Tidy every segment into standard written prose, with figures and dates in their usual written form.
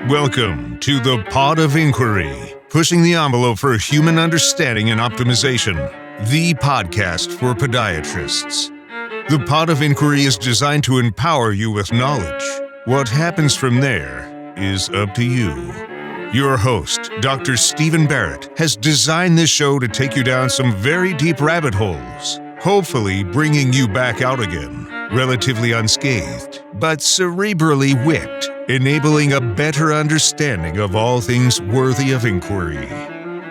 Welcome to the Pod of Inquiry, pushing the envelope for human understanding and optimization, the podcast for podiatrists. The Pod of Inquiry is designed to empower you with knowledge. What happens from there is up to you. Your host, Dr. Stephen Barrett, has designed this show to take you down some very deep rabbit holes, hopefully bringing you back out again, relatively unscathed, but cerebrally whipped, enabling a better understanding of all things worthy of inquiry.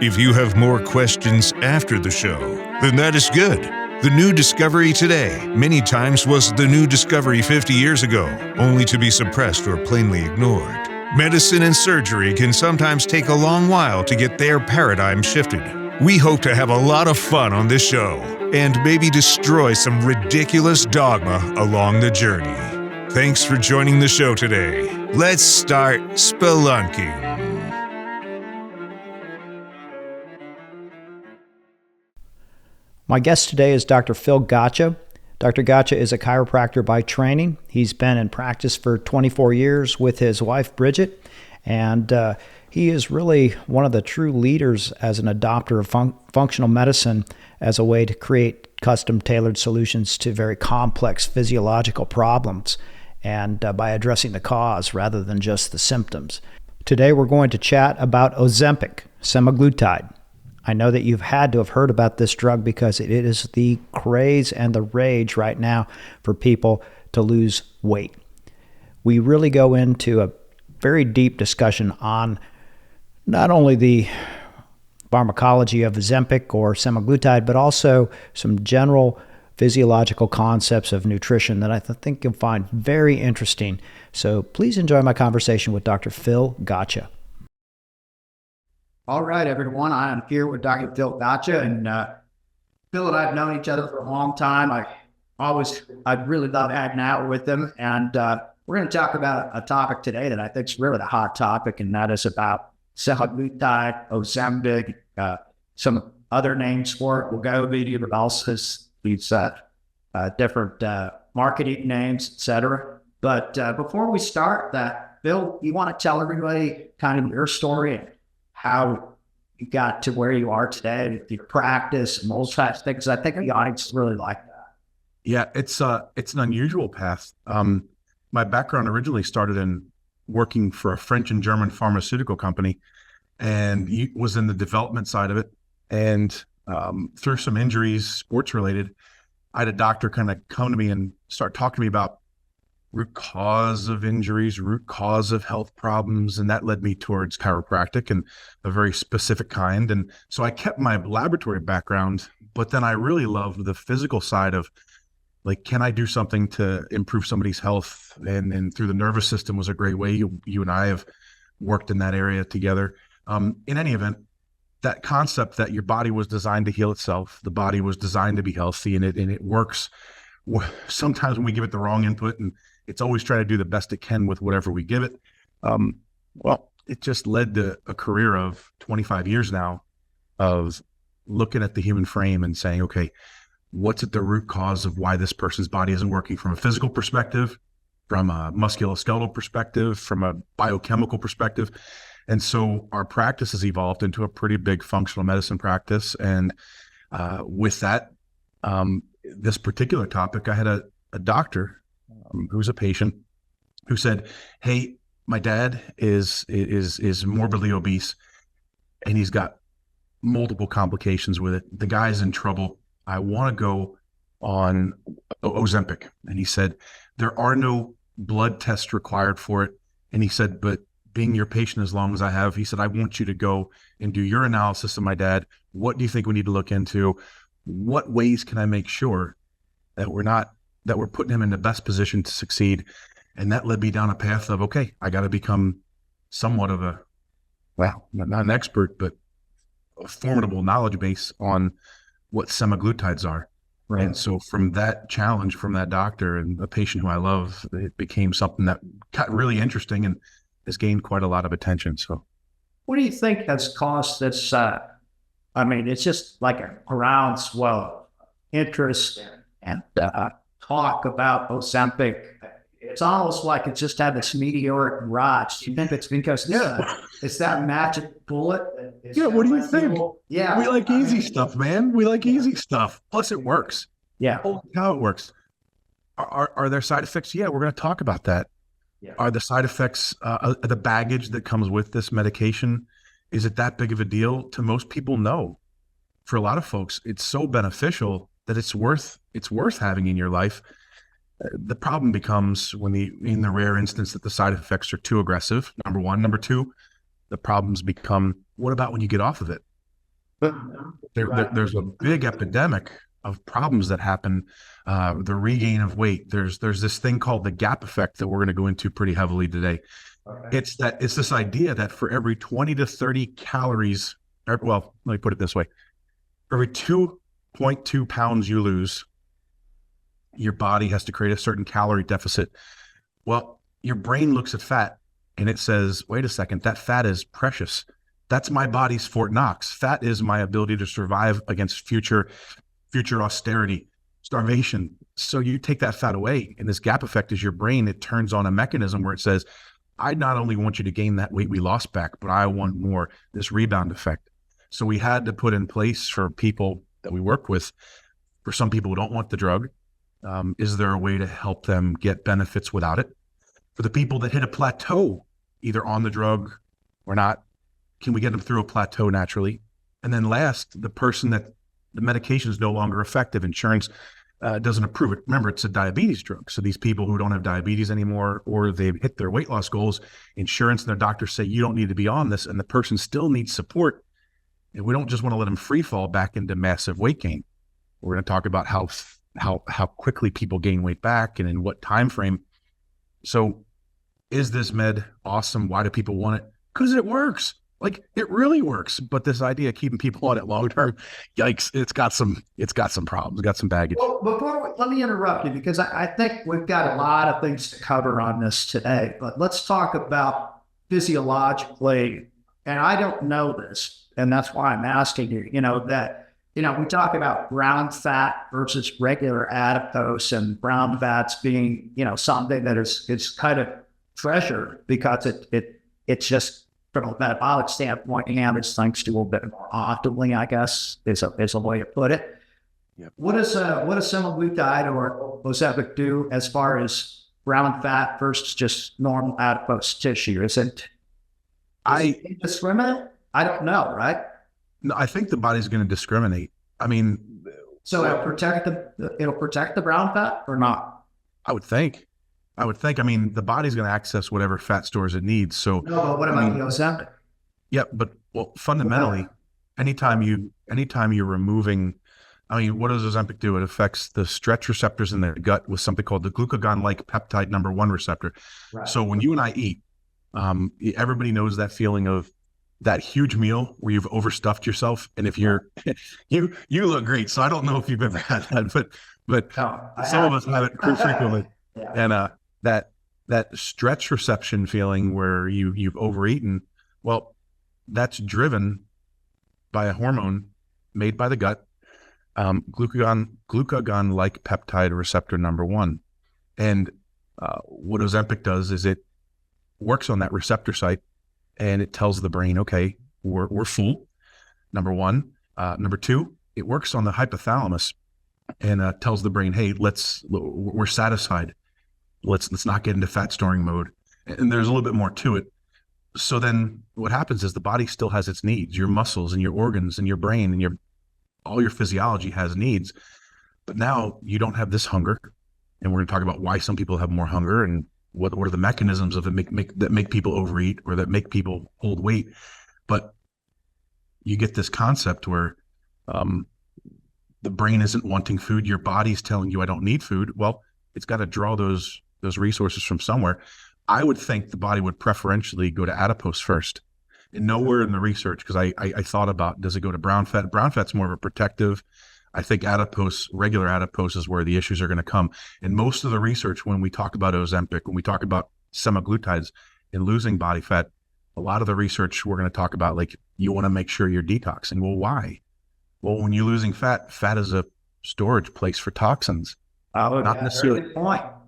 If you have more questions after the show, then that is good. The new discovery today many times was the new discovery 50 years ago, only to be suppressed or plainly ignored. Medicine and surgery can sometimes take a long while to get their paradigm shifted. We hope to have a lot of fun on this show and maybe destroy some ridiculous dogma along the journey. Thanks for joining the show today. Let's start spelunking. My guest today is Dr. Phil Gatcha. Dr. Gatcha is a chiropractor by training. He's been in practice for 24 years with his wife, Bridget, and he is really one of the true leaders as an adopter of functional medicine as a way to create custom-tailored solutions to very complex physiological problems, and by addressing the cause rather than just the symptoms. Today we're going to chat about Ozempic, Semaglutide. I know that you've had to have heard about this drug because it is the craze and the rage right now for people to lose weight. We really go into a very deep discussion on not only the pharmacology of Ozempic or Semaglutide, but also some general physiological concepts of nutrition that I think you'll find very interesting. So please enjoy my conversation with Dr. Phil Gatcha. All right, everyone. I am here with Dr. Phil Gatcha, and Phil and I have known each other for a long time. I'd really love hanging out with him, and we're going to talk about a topic today that I think is really the hot topic, and that is about Semaglutide, Ozempic, some other names for it. Wegovy, but also these different marketing names, etc. But before we start that, Phil, you want to tell everybody kind of your story and how you got to where you are today with your practice and those types of things? I think the audience really like that. Yeah, it's an unusual path. My background originally started in working for a French and German pharmaceutical company, and was in the development side of it. And through some injuries, sports related, I had a doctor kind of come to me and start talking to me about root cause of injuries, root cause of health problems. And that led me towards chiropractic, and a very specific kind. And so I kept my laboratory background, but then I really loved the physical side of, like, can I do something to improve somebody's health? And through the nervous system was a great way. You and I have worked in that area together. In any event, that concept that your body was designed to heal itself, the body was designed to be healthy, and it works. Sometimes when we give it the wrong input, and it's always trying to do the best it can with whatever we give it. Well, it just led to a career of 25 years now of looking at the human frame and saying, okay, what's at the root cause of why this person's body isn't working from a physical perspective, from a musculoskeletal perspective, from a biochemical perspective. And so our practice has evolved into a pretty big functional medicine practice. And with that, this particular topic, I had a doctor who's a patient who said, hey, my dad is morbidly obese, and he's got multiple complications with it. The guy's in trouble. I want to go on Ozempic. And he said, there are no blood tests required for it. And he said, but being your patient as long as I have, he said, I want you to go and do your analysis of my dad. What do you think we need to look into? What ways can I make sure that we're putting him in the best position to succeed? And that led me down a path of, okay, I got to become somewhat of not an expert, but a formidable knowledge base on what semaglutides are. Right. And so from that challenge, from that doctor and a patient who I love, it became something that got really interesting and has gained quite a lot of attention. So what do you think has caused this? It's just like a groundswell of interest and talk about Ozempic. it's almost like it just had this meteoric rise. Do you think it's because it's that magic bullet? Yeah, what do you think? Yeah. We like easy stuff, man. We like easy stuff. Plus it works. Yeah. Holy cow, it works. Are there side effects? Yeah, we're going to talk about that. Yeah. Are the side effects, the baggage that comes with this medication, is it that big of a deal? To most people, no. For a lot of folks, it's so beneficial that it's worth having in your life. The problem becomes in the rare instance that the side effects are too aggressive, number one. Number two, the problems become, what about when you get off of it? There's a big epidemic of problems that happen, the regain of weight. There's this thing called the gap effect that we're going to go into pretty heavily today. Okay. It's this idea that for every 20 to 30 calories, well, let me put it this way. For every 2.2 pounds you lose, your body has to create a certain calorie deficit. Well, your brain looks at fat and it says, wait a second, that fat is precious. That's my body's Fort Knox. Fat is my ability to survive against future austerity, starvation. So you take that fat away, and this gap effect is your brain. It turns on a mechanism where it says, I not only want you to gain that weight we lost back, but I want more, this rebound effect. So we had to put in place for people that we work with, for some people who don't want the drug, is there a way to help them get benefits without it? For the people that hit a plateau, either on the drug or not, can we get them through a plateau naturally? And then last, the person that the medication is no longer effective, insurance doesn't approve it. Remember, it's a diabetes drug. So these people who don't have diabetes anymore, or they've hit their weight loss goals, insurance and their doctors say, you don't need to be on this. And the person still needs support. And we don't just want to let them free fall back into massive weight gain. We're going to talk about how quickly people gain weight back and in what time frame. So is this med awesome? Why do people want it? Because it works. Like, it really works. But this idea of keeping people on it long term, yikes, it's got some problems, it's got some baggage. Well, let me interrupt you, because I think we've got a lot of things to cover on this today. But let's talk about physiologically, and I don't know this, and that's why I'm asking you, we talk about brown fat versus regular adipose, and brown fats being, something that is kind of treasured because it's just, from a metabolic standpoint, average things to a little bit more optimally, I guess, is a way to put it. Yep. What does semaglutide or Ozempic do as far as brown fat versus just normal adipose tissue? Is it discriminate? I don't know, right? No, I think the body's going to discriminate. I mean, so it'll protect the brown fat or not? I would think. I mean, the body's going to access whatever fat stores it needs. So, no, but what about the Ozempic? Yeah, but fundamentally, anytime you're removing, what does Ozempic do? It affects the stretch receptors in the gut with something called the glucagon-like peptide number 1 receptor. Right. So when you and I eat, everybody knows that feeling of that huge meal where you've overstuffed yourself. And if you're, you look great. So I don't know if you've ever had that, but some of us have it pretty frequently. Yeah. And that stretch reception feeling where you've overeaten, well, that's driven by a hormone made by the gut, glucagon-like peptide receptor number 1. And what Ozempic does is it works on that receptor site, and it tells the brain, okay, we're full, number 1. Number 2, it works on the hypothalamus and tells the brain, hey, we're satisfied. Let's not get into fat storing mode. And there's a little bit more to it. So then what happens is the body still has its needs. Your muscles and your organs and your brain and all your physiology has needs. But now you don't have this hunger. And we're going to talk about why some people have more hunger and what are the mechanisms of it that make people overeat or that make people hold weight. But you get this concept where the brain isn't wanting food. Your body's telling you, I don't need food. Well, it's got to draw those resources from somewhere. I would think the body would preferentially go to adipose first. And nowhere in the research, because I thought about, does it go to brown fat? Brown fat's more of a protective. I think regular adipose is where the issues are going to come. And most of the research, when we talk about Ozempic, when we talk about semaglutides and losing body fat, a lot of the research we're going to talk about, like, you want to make sure you're detoxing. Well, why? Well, when you're losing fat is a storage place for toxins. Not necessarily.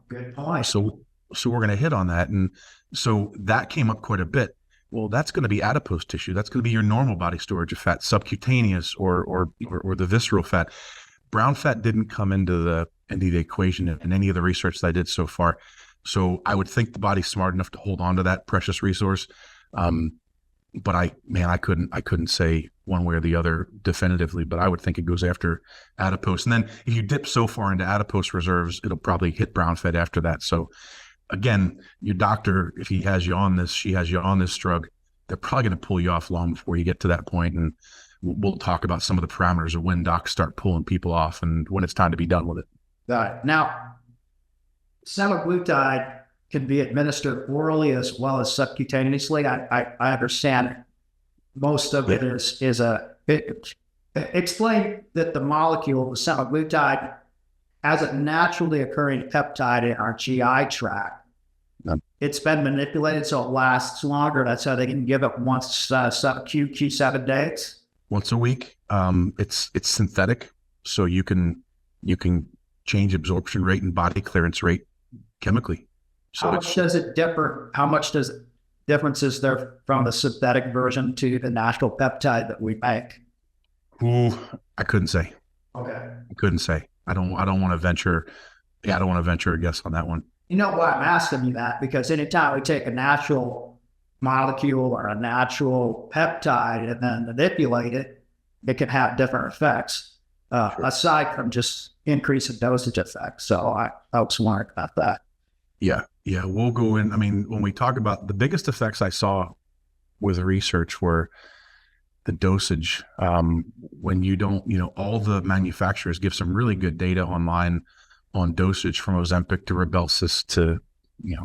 Good point. So So we're going to hit on that. And so that came up quite a bit. Well, that's going to be adipose tissue. That's going to be your normal body storage of fat, subcutaneous or the visceral fat. Brown fat didn't come into the equation in any of the research that I did so far. So I would think the body's smart enough to hold on to that precious resource. But I couldn't say one way or the other definitively, but I would think it goes after adipose. And then if you dip so far into adipose reserves, it'll probably hit brown fat after that. So again, your doctor, if he has you on this, she has you on this drug, they're probably going to pull you off long before you get to that point. And we'll talk about some of the parameters of when docs start pulling people off and when it's time to be done with it. Got it. Now, semaglutide can be administered orally as well as subcutaneously. I understand most of it is explain that the molecule, the semaglutide, as a naturally occurring peptide in our GI tract. It's been manipulated so it lasts longer. That's how they can give it once Q 7 days. Once a week. It's synthetic, so you can change absorption rate and body clearance rate chemically. So how much does it differ? How much does difference is there from the synthetic version to the natural peptide that we make? Ooh, I couldn't say. Okay. I couldn't say. I don't want to venture. Yeah, I don't want to venture a guess on that one. You know why I'm asking you that? Because anytime we take a natural molecule or a natural peptide and then manipulate it, it can have different effects, aside from just increase in dosage effects. So I was wondering about that. Yeah, we'll go in. I mean, when we talk about the biggest effects I saw with the research were the dosage. When you don't, all the manufacturers give some really good data online on dosage from Ozempic to Rybelsus to,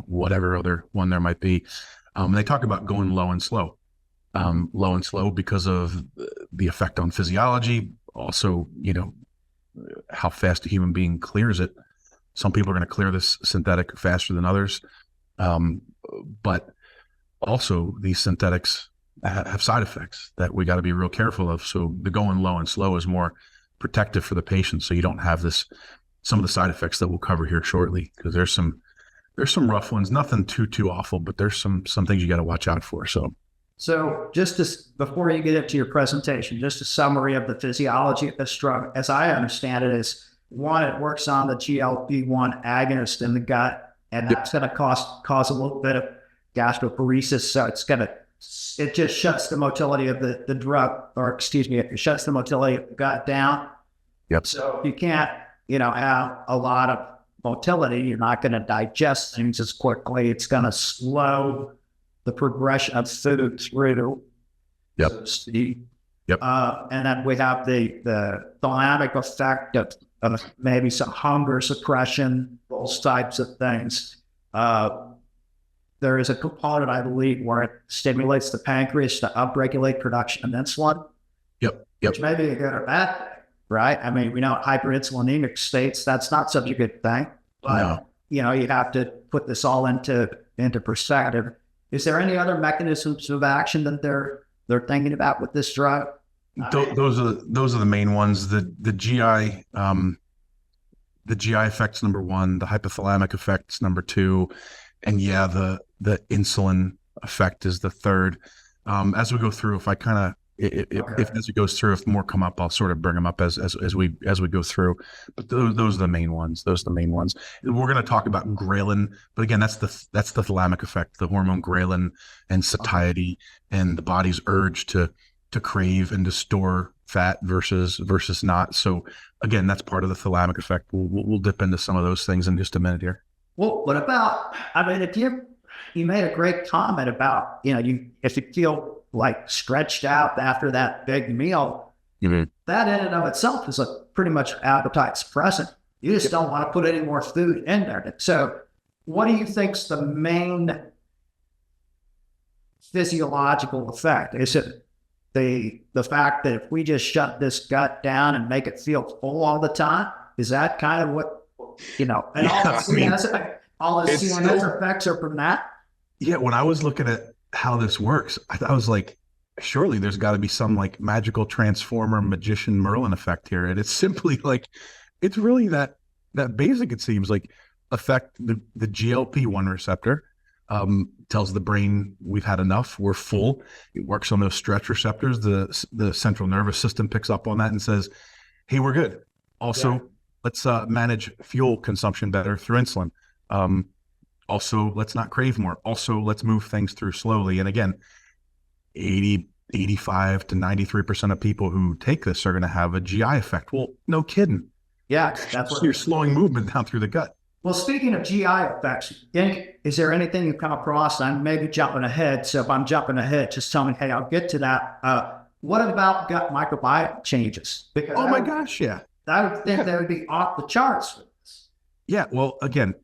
whatever other one there might be. They talk about going low and slow because of the effect on physiology. Also, how fast a human being clears it. Some people are going to clear this synthetic faster than others. But also these synthetics have side effects that we got to be real careful of. So the going low and slow is more protective for the patient. So you don't have some of the side effects that we'll cover here shortly, because there's some rough ones, nothing too awful, but there's some things you got to watch out for. So just before you get into your presentation, just a summary of the physiology of this drug, as I understand it, is one, it works on the GLP-1 agonist in the gut, and that's going to cause a little bit of gastroparesis. So it just shuts the motility of the drug, it shuts the motility of the gut down. Yep. So you can't, have a lot of motility. You're not going to digest things as quickly. It's going to slow the progression of food through. Yep. Yep. And then we have the thalamic effect of maybe some hunger suppression, those types of things. There is a component, I believe, where it stimulates the pancreas to upregulate production of insulin. Yep. Which may be a good or bad thing, right? I mean, we know hyperinsulinemic states, that's not such a good thing. But, you have to put this all into perspective. Is there any other mechanisms of action that they're thinking about with this drug? Those are the main ones. The GI effect's number one. The hypothalamic effect's number two, and the insulin effect is the third. As we go through, if as it goes through, if more come up, I'll sort of bring them up as we go through. But those are the main ones. We're going to talk about ghrelin, but again, that's the thalamic effect, the hormone ghrelin and satiety, and the body's urge to crave and to store fat versus not. So again, that's part of the thalamic effect. We'll dip into some of those things in just a minute here. Well, what about, if you made a great comment about, if you feel like stretched out after that big meal, that in and of itself is a pretty much appetite suppressant. You just don't want to put any more food in there. So what do you think's the main physiological effect? Is it the fact that if we just shut this gut down and make it feel full all the time? Is that kind of what, and all the CNS effects are from that? Yeah, when I was looking at how this works, I was like, surely there's got to be some like magical transformer magician Merlin effect here. And it's simply like, it's really that basic. It seems like affect the GLP-1 receptor. Tells the brain we've had enough, we're full. It works on those stretch receptors. The central nervous system picks up on that and says, hey, we're good. Also, let's manage fuel consumption better through insulin. Also, let's not crave more. Also, let's move things through slowly. And again, 85 to 93% of people who take this are going to have a GI effect. Well, no kidding. Yeah, that's what you're slowing movement down through the gut. Well, speaking of GI effects, is there anything you come across? I'm maybe jumping ahead. So if I'm jumping ahead, just tell me, hey, I'll get to that. What about gut microbiome changes? Because my gosh, yeah. I would think that would be off the charts with this. Yeah, well, again,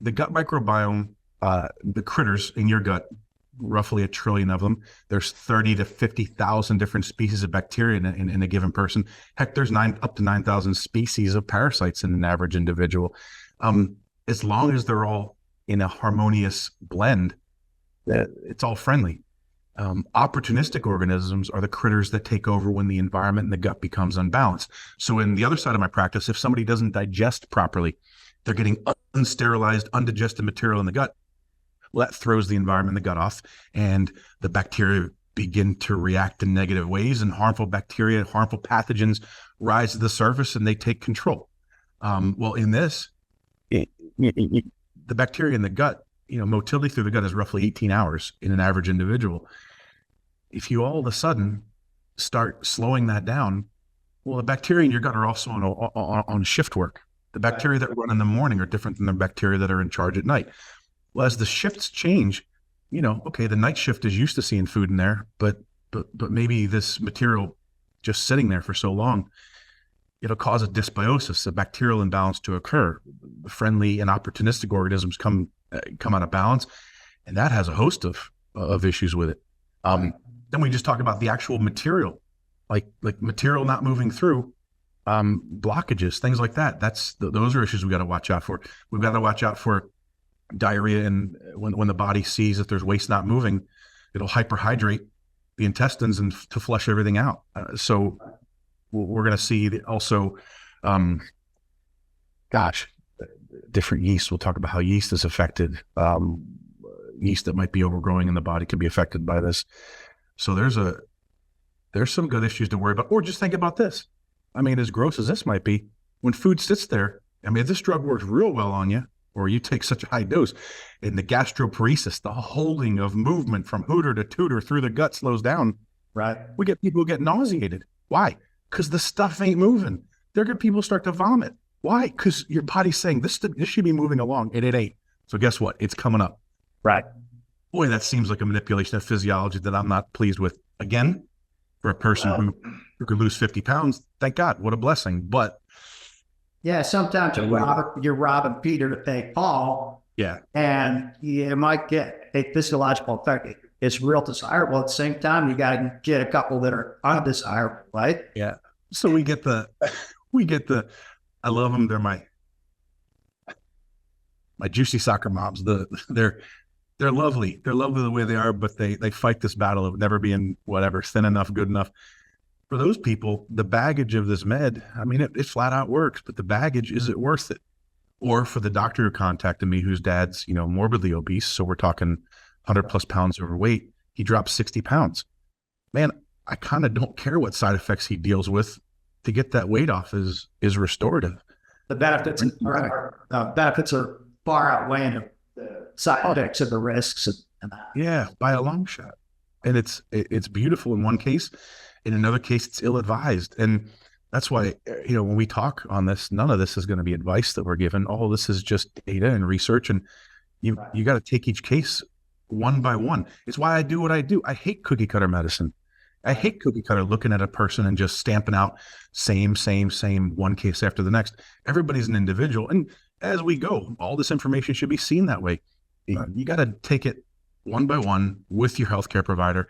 the gut microbiome, the critters in your gut, roughly 1 trillion of them. There's 30 to 50,000 different species of bacteria in a given person. Heck, there's up to 9,000 species of parasites in an average individual. As long as they're all in a harmonious blend, it's all friendly. Opportunistic organisms are the critters that take over when the environment in the gut becomes unbalanced. So in the other side of my practice, if somebody doesn't digest properly, they're getting unsterilized, undigested material in the gut. Well, that throws the environment in the gut off, and the bacteria begin to react in negative ways, and harmful bacteria, harmful pathogens rise to the surface, and they take control. Well, in this, the bacteria in the gut, motility through the gut is roughly 18 hours in an average individual. If you all of a sudden start slowing that down, well, the bacteria in your gut are also on shift work. The bacteria that run in the morning are different than the bacteria that are in charge at night. Well, as the shifts change, okay, the night shift is used to seeing food in there, but maybe this material just sitting there for so long, it'll cause a dysbiosis, a bacterial imbalance to occur. Friendly and opportunistic organisms come out of balance, and that has a host of issues with it. Then we just talk about the actual material, like material not moving through, blockages, things like that. Those are issues we got to watch out for. We've got to watch out for diarrhea, and when the body sees that there's waste not moving, it'll hyperhydrate the intestines and to flush everything out. So we're going to see also, different yeast. We'll talk about how yeast is affected. Yeast that might be overgrowing in the body could be affected by this. So there's some good issues to worry about. Or just think about this. I mean, as gross as this might be, when food sits there, I mean, if this drug works real well on you, or you take such a high dose, and the gastroparesis, the holding of movement from hooter to tooter through the gut slows down, right? We get people who get nauseated. Why? Because the stuff ain't moving. There get people start to vomit. Why? Because your body's saying this should be moving along, and it ain't. So guess what? It's coming up. Right. Boy, that seems like a manipulation of physiology that I'm not pleased with. Again, for a person who could lose 50 pounds, thank God, what a blessing. But yeah, sometimes you're robbing Peter to pay Paul. Yeah. And you might get a physiological effect. It's real desirable. At the same time, you got to get a couple that are undesirable, right? Yeah. So we get the, I love them. They're my juicy soccer moms. They're lovely. They're lovely the way they are, but they fight this battle of never being thin enough, good enough. For those people, the baggage of this med, I mean, it flat out works, but the baggage, is it worth it? Or for the doctor who contacted me, whose dad's, morbidly obese, so we're talking 100 plus pounds overweight, he dropped 60 pounds. Man, I kind of don't care what side effects he deals with. To get that weight off is restorative. The benefits are far outweighing the side effects of the risks. Yeah, by a long shot. And it's beautiful in one case. In another case, it's ill-advised. And that's why, when we talk on this, none of this is going to be advice that we're given. All this is just data and research. And you got to take each case one by one. It's why I do what I do. I hate cookie cutter medicine. I hate cookie cutter looking at a person and just stamping out same, one case after the next. Everybody's an individual. And as we go, all this information should be seen that way. Right. You got to take it one by one with your healthcare provider.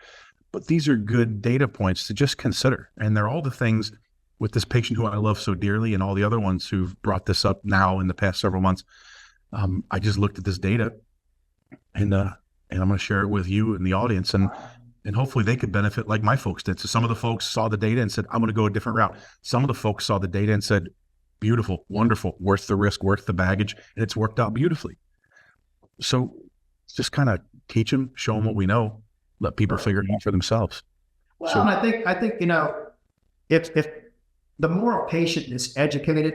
But these are good data points to just consider. And they're all the things with this patient who I love so dearly and all the other ones who've brought this up now in the past several months. I just looked at this data and I'm going to share it with you and the audience, and hopefully they could benefit like my folks did. So some of the folks saw the data and said, I'm going to go a different route. Some of the folks saw the data and said, beautiful, wonderful, worth the risk, worth the baggage, and it's worked out beautifully. So just kind of teach them, show them what we know, let people figure it out for themselves. Well, and I think, if the more a patient is educated,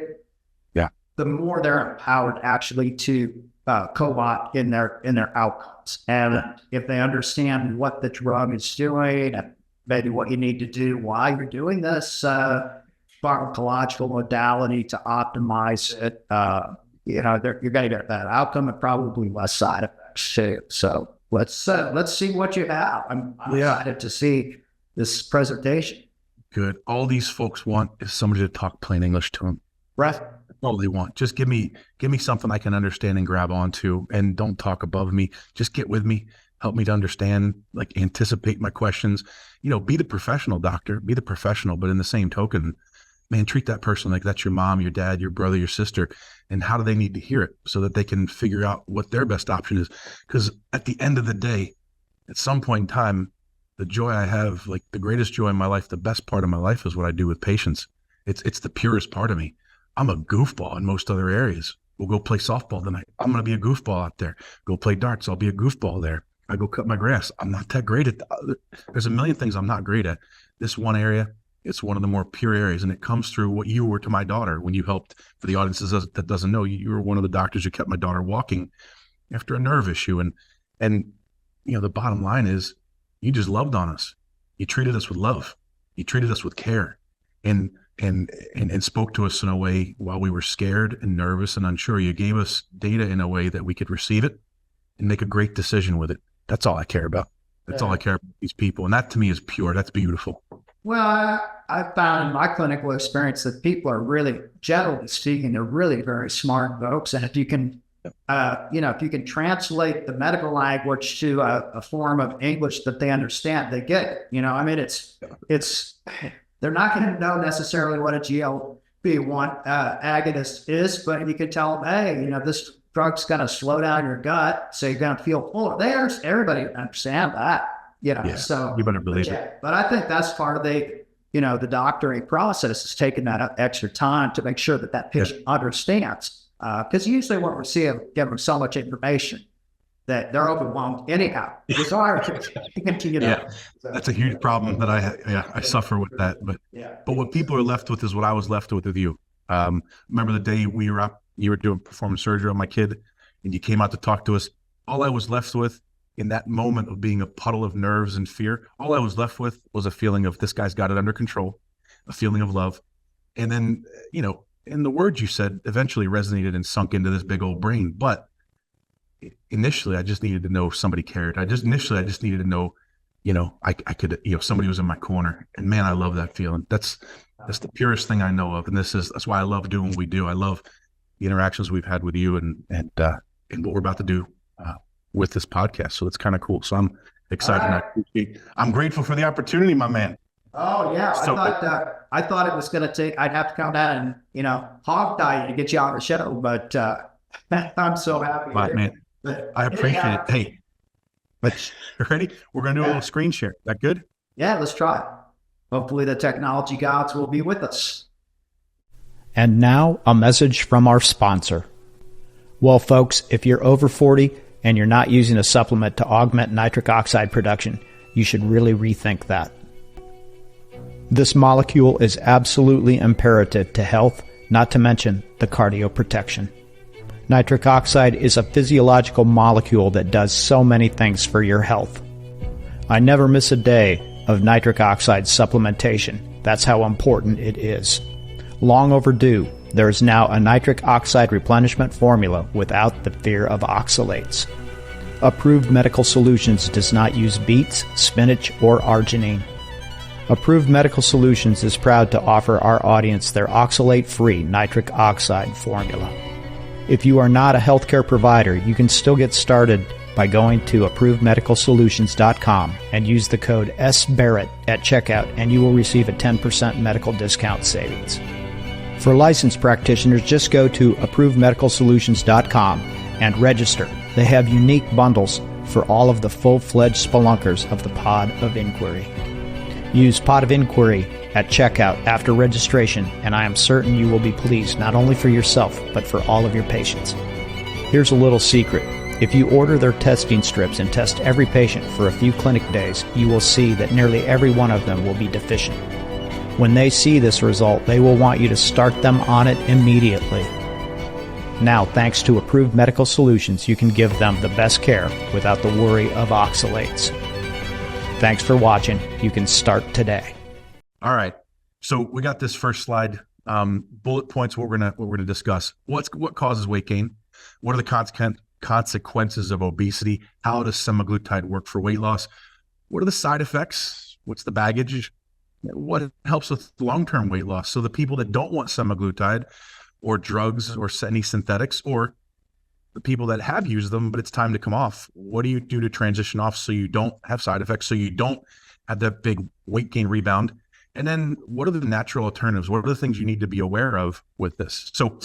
the more they're empowered actually to co-opt in their outcomes. And if they understand what the drug is doing and maybe what you need to do while you're doing this pharmacological modality to optimize it, you're going to get that outcome and probably less side effects too. So let's see what you have. I'm excited to see this presentation. Good. All these folks want is somebody to talk plain English to them. Right. That's all they want. Just give me something I can understand and grab onto, and don't talk above me. Just get with me, help me to understand, like anticipate my questions. Be the professional doctor, be the professional, but in the same token, man, treat that person like that's your mom, your dad, your brother, your sister, and how do they need to hear it so that they can figure out what their best option is. Because at the end of the day, at some point in time, the joy I have, like the greatest joy in my life, the best part of my life is what I do with patients. It's the purest part of me. I'm a goofball in most other areas. We'll go play softball tonight. I'm going to be a goofball out there. Go play darts. I'll be a goofball there. I go cut my grass. I'm not that great at there's a million things I'm not great at. This one area, it's one of the more pure areas, and it comes through what you were to my daughter when you helped. For the audiences that doesn't know, you were one of the doctors who kept my daughter walking after a nerve issue. And the bottom line is you just loved on us. You treated us with love. You treated us with care and spoke to us in a way while we were scared and nervous and unsure. You gave us data in a way that we could receive it and make a great decision with it. That's all I care about. That's all I care about, these people. And that to me is pure. That's beautiful. Well, I found in my clinical experience that people are really, generally speaking, they're really very smart folks. And if you can, if you can translate the medical language to a form of English that they understand, they get it. They're not going to know necessarily what a GLP-1 agonist is, but you can tell them, hey, this drug's going to slow down your gut, so you're going to feel fuller. Everybody understand that, so you better believe it. But I think that's part of the doctoring process is taking that extra time to make sure that patient understands. Because usually what we're seeing, give them so much information that they're overwhelmed anyhow. It's hard to continue. That's a huge problem that I suffer with that. But what people are left with is what I was left with you. Remember the day we were up, you were doing performance surgery on my kid, and you came out to talk to us. All I was left with in that moment of being a puddle of nerves and fear, all I was left with was a feeling of this guy's got it under control, a feeling of love. And then, and the words you said eventually resonated and sunk into this big old brain. But initially, I just needed to know somebody cared. I just needed to know, I could, somebody was in my corner. And man, I love that feeling. That's the purest thing I know of. And that's why I love doing what we do. I love the interactions we've had with you and what we're about to do with this podcast. So that's kind of cool. So I'm excited. And I'm grateful for the opportunity, my man. Oh yeah. So, I thought it was going to take, I'd have to come down and, hog tie you to get you on the show, but I'm so happy. But man, I appreciate it. Hey, ready? We're going to do a little screen share. That good? Yeah, let's try it. Hopefully the technology gods will be with us. And now a message from our sponsor. Well, folks, if you're over 40 and you're not using a supplement to augment nitric oxide production, you should really rethink that. This molecule is absolutely imperative to health, not to mention the cardio protection. Nitric oxide is a physiological molecule that does so many things for your health. I never miss a day of nitric oxide supplementation. That's how important it is. Long overdue, there is now a nitric oxide replenishment formula without the fear of oxalates. Approved Medical Solutions does not use beets, spinach, or arginine. Approved Medical Solutions is proud to offer our audience their oxalate-free nitric oxide formula. If you are not a healthcare provider, you can still get started by going to approvedmedicalsolutions.com and use the code SBarrett at checkout, and you will receive a 10% medical discount savings. For licensed practitioners, just go to approvedmedicalsolutions.com and register. They have unique bundles for all of the full-fledged spelunkers of the Pod of Inquiry. Use Pod of Inquiry at checkout after registration, and I am certain you will be pleased not only for yourself, but for all of your patients. Here's a little secret. If you order their testing strips and test every patient for a few clinic days, you will see that nearly every one of them will be deficient. When they see this result, they will want you to start them on it immediately. Now, thanks to Approved Medical Solutions, you can give them the best care without the worry of oxalates. Thanks for watching. You can start today. All right. So we got this first slide, bullet points, what we're gonna discuss. What causes weight gain? What are the consequences of obesity? How does semaglutide work for weight loss? What are the side effects? What's the baggage? What helps with long-term weight loss? So the people that don't want semaglutide or drugs or any synthetics, or the people that have used them, but it's time to come off, what do you do to transition off so you don't have side effects, so you don't have that big weight gain rebound? And then what are the natural alternatives? What are the things you need to be aware of with this? So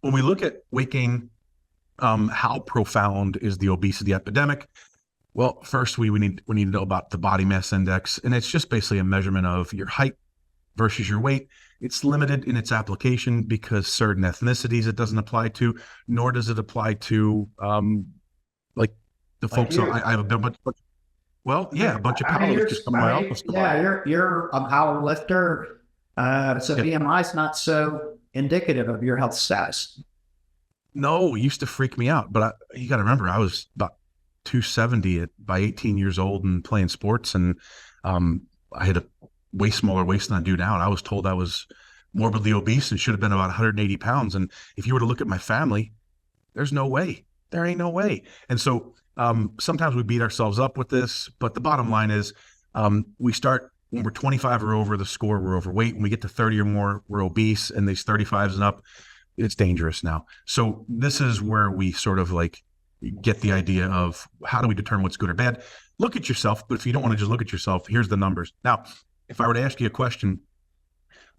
when we look at weight gain, how profound is the obesity epidemic? Well, first we need to know about the body mass index, and it's just basically a measurement of your height versus your weight. It's limited in its application because certain ethnicities it doesn't apply to, nor does it apply to like the folks. I have a bunch. Well, yeah, a bunch of powerlifters just come to my office. Yeah, you're a power lifter, so BMI is not so indicative of your health status. No, it used to freak me out, but you got to remember, I was about 270 by 18 years old and playing sports, and I had a way smaller waist than I do now. And I was told I was morbidly obese and should have been about 180 pounds. And if you were to look at my family, there's no way. There ain't no way. And so sometimes we beat ourselves up with this, but the bottom line is we start when we're 25 or over the score, we're overweight. When we get to 30 or more, we're obese, and these 35s and up, it's dangerous now. So this is where we sort of like get the idea of how do we determine what's good or bad? Look at yourself, but if you don't want to just look at yourself, here's the numbers. Now, if I were to ask you a question,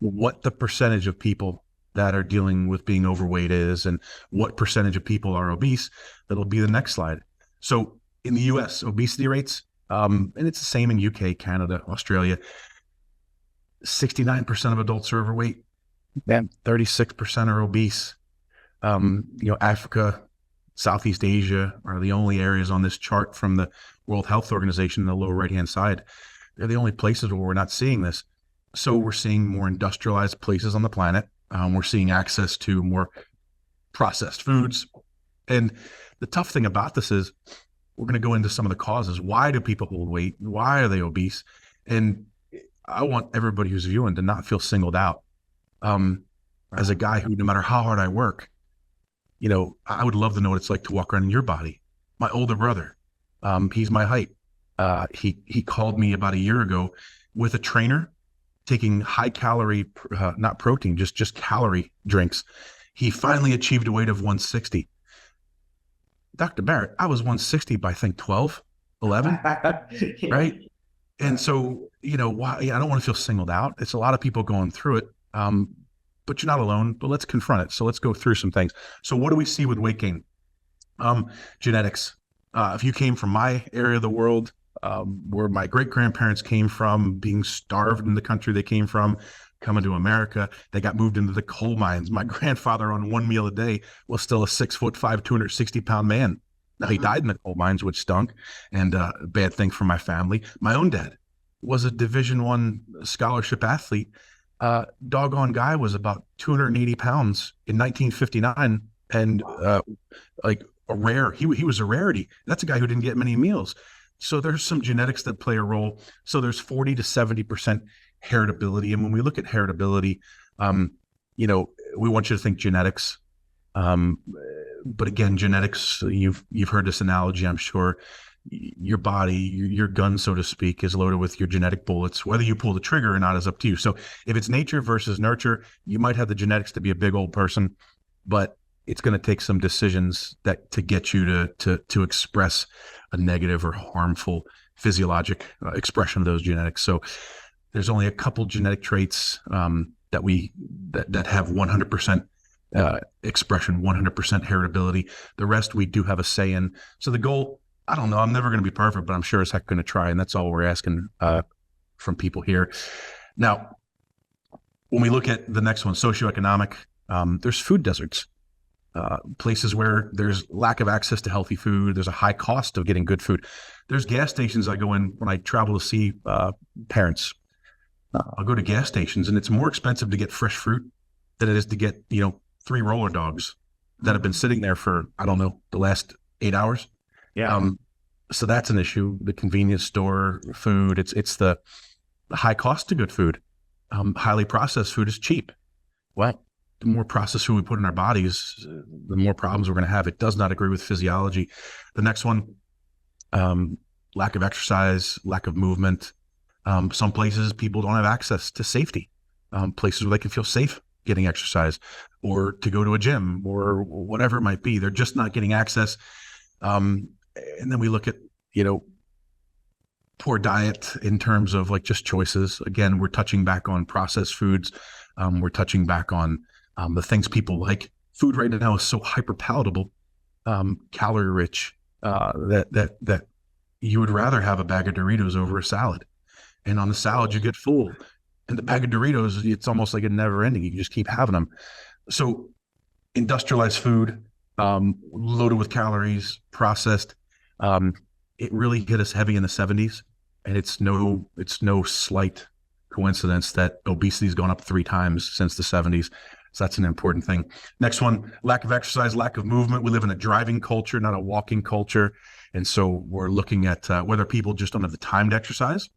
what the percentage of people that are dealing with being overweight is, and what percentage of people are obese, that'll be the next slide. So in the US, obesity rates, and it's the same in UK, Canada, Australia, 69% of adults are overweight, then 36% are obese. Africa, Southeast Asia are the only areas on this chart from the World Health Organization in the lower right-hand side. They're the only places where we're not seeing this. So we're seeing more industrialized places on the planet. We're seeing access to more processed foods. And the tough thing about this is we're going to go into some of the causes. Why do people hold weight? Why are they obese? And I want everybody who's viewing to not feel singled out. As a guy who, no matter how hard I work, I would love to know what it's like to walk around in your body. My older brother, he's my height. He called me about a year ago with a trainer taking high calorie, not protein, just calorie drinks. He finally achieved a weight of 160. Dr. Barrett, I was 160 by I think 12, 11, right? And so, why? I don't want to feel singled out. It's a lot of people going through it, but you're not alone. But let's confront it. So let's go through some things. So what do we see with weight gain? Genetics. If you came from my area of the world, where my great-grandparents came from, being starved in the country they came from, coming to America, they got moved into the coal mines. My grandfather on one meal a day was still a 6'5", 260-pound man. Now he died in the coal mines, which stunk, and a bad thing for my family. My own dad was a Division I scholarship athlete. Doggone guy was about 280 pounds in 1959, and he was a rarity. That's a guy who didn't get many meals. So there's some genetics that play a role. So there's 40 to 70% heritability. And when we look at heritability, we want you to think genetics. But again, genetics, you've heard this analogy, I'm sure. Your body, your gun, so to speak, is loaded with your genetic bullets. Whether you pull the trigger or not is up to you. So if it's nature versus nurture, you might have the genetics to be a big old person, but it's going to take some decisions to get you to express a negative or harmful physiologic expression of those genetics. So there's only a couple genetic traits that have 100% expression, 100% heritability. The rest we do have a say in. So the goal, I don't know, I'm never going to be perfect, but I'm sure as heck going to try, and that's all we're asking from people here. Now, When we look at the next one, socioeconomic, there's food deserts, places where there's lack of access to healthy food. There's a high cost of getting good food. There's gas stations I go in when I travel to see parents. I'll go to gas stations, and it's more expensive to get fresh fruit than it is to get, 3 roller dogs that have been sitting there for, I don't know, the last 8 hours. Yeah. So that's an issue. The convenience store food, it's the high cost of good food. Highly processed food is cheap. Well, the more processed food we put in our bodies, the more problems we're going to have. It does not agree with physiology. The next one, lack of exercise, lack of movement. Some places people don't have access to safety, places where they can feel safe getting exercise or to go to a gym or whatever it might be. They're just not getting access. And then we look at, poor diet in terms of like just choices. Again, we're touching back on processed foods. We're touching back on the things people like. Food right now is so hyper palatable, calorie rich, that you would rather have a bag of Doritos over a salad. And on the salad, you get full. And the bag of Doritos, it's almost like a never ending. You just keep having them. So industrialized food, loaded with calories, processed, it really hit us heavy in the 70s. And it's no slight coincidence that obesity has gone up 3 times since the 70s. So that's an important thing. Next one, lack of exercise, lack of movement. We live in a driving culture, not a walking culture. And so we're looking at whether people just don't have the time to exercise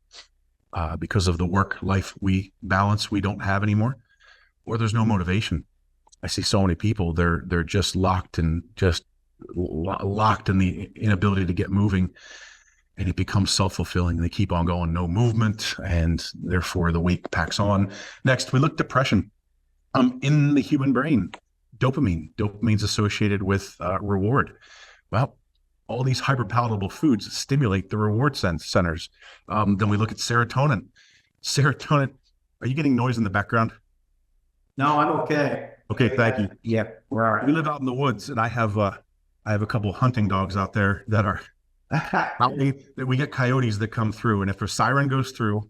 because of the work-life balance we don't have anymore, or there's no motivation. I see so many people, they're just locked in the inability to get moving, and it becomes self-fulfilling. They keep on going, no movement, and therefore the weight packs on. Next, we look at depression. In the human brain, dopamine's associated with reward. Well, all these hyperpalatable foods stimulate the reward centers. Then we look at serotonin. Serotonin, are you getting noise in the background? No, I'm okay. Okay, thank you. Yeah, we're all right. We live out in the woods, and I have a couple of hunting dogs out there that are we get coyotes that come through, and if a siren goes through,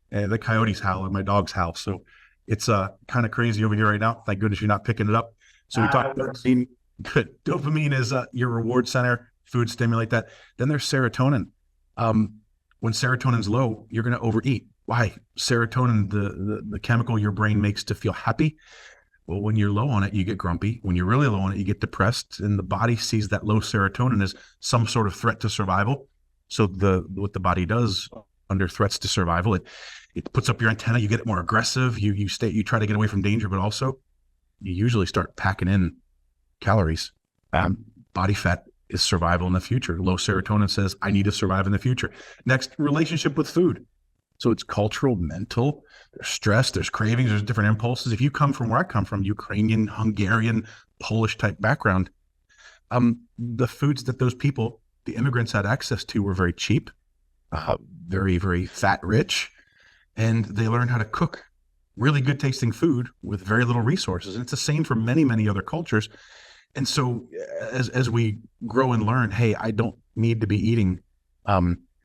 the coyotes howl and my dogs howl. So it's kind of crazy over here right now. Thank goodness you're not picking it up. So we talked about dopamine. Good. Dopamine is your reward center. Food stimulate that. Then there's serotonin. When serotonin's low, you're going to overeat. Why? Serotonin, the chemical your brain makes to feel happy. Well, when you're low on it, you get grumpy. When you're really low on it, you get depressed, and the body sees that low serotonin as some sort of threat to survival. So what the body does under threats to survival, it puts up your antenna. You get more aggressive. You try to get away from danger, but also you usually start packing in calories. Body fat is survival in the future. Low serotonin says, I need to survive in the future. Next, relationship with food. So it's cultural, mental, there's stress, there's cravings, there's different impulses. If you come from where I come from, Ukrainian, Hungarian, Polish type background, the foods that those people, the immigrants, had access to were very cheap, very, very fat rich, and they learned how to cook really good tasting food with very little resources. And it's the same for many, many other cultures. And so as we grow and learn, hey, I don't need to be eating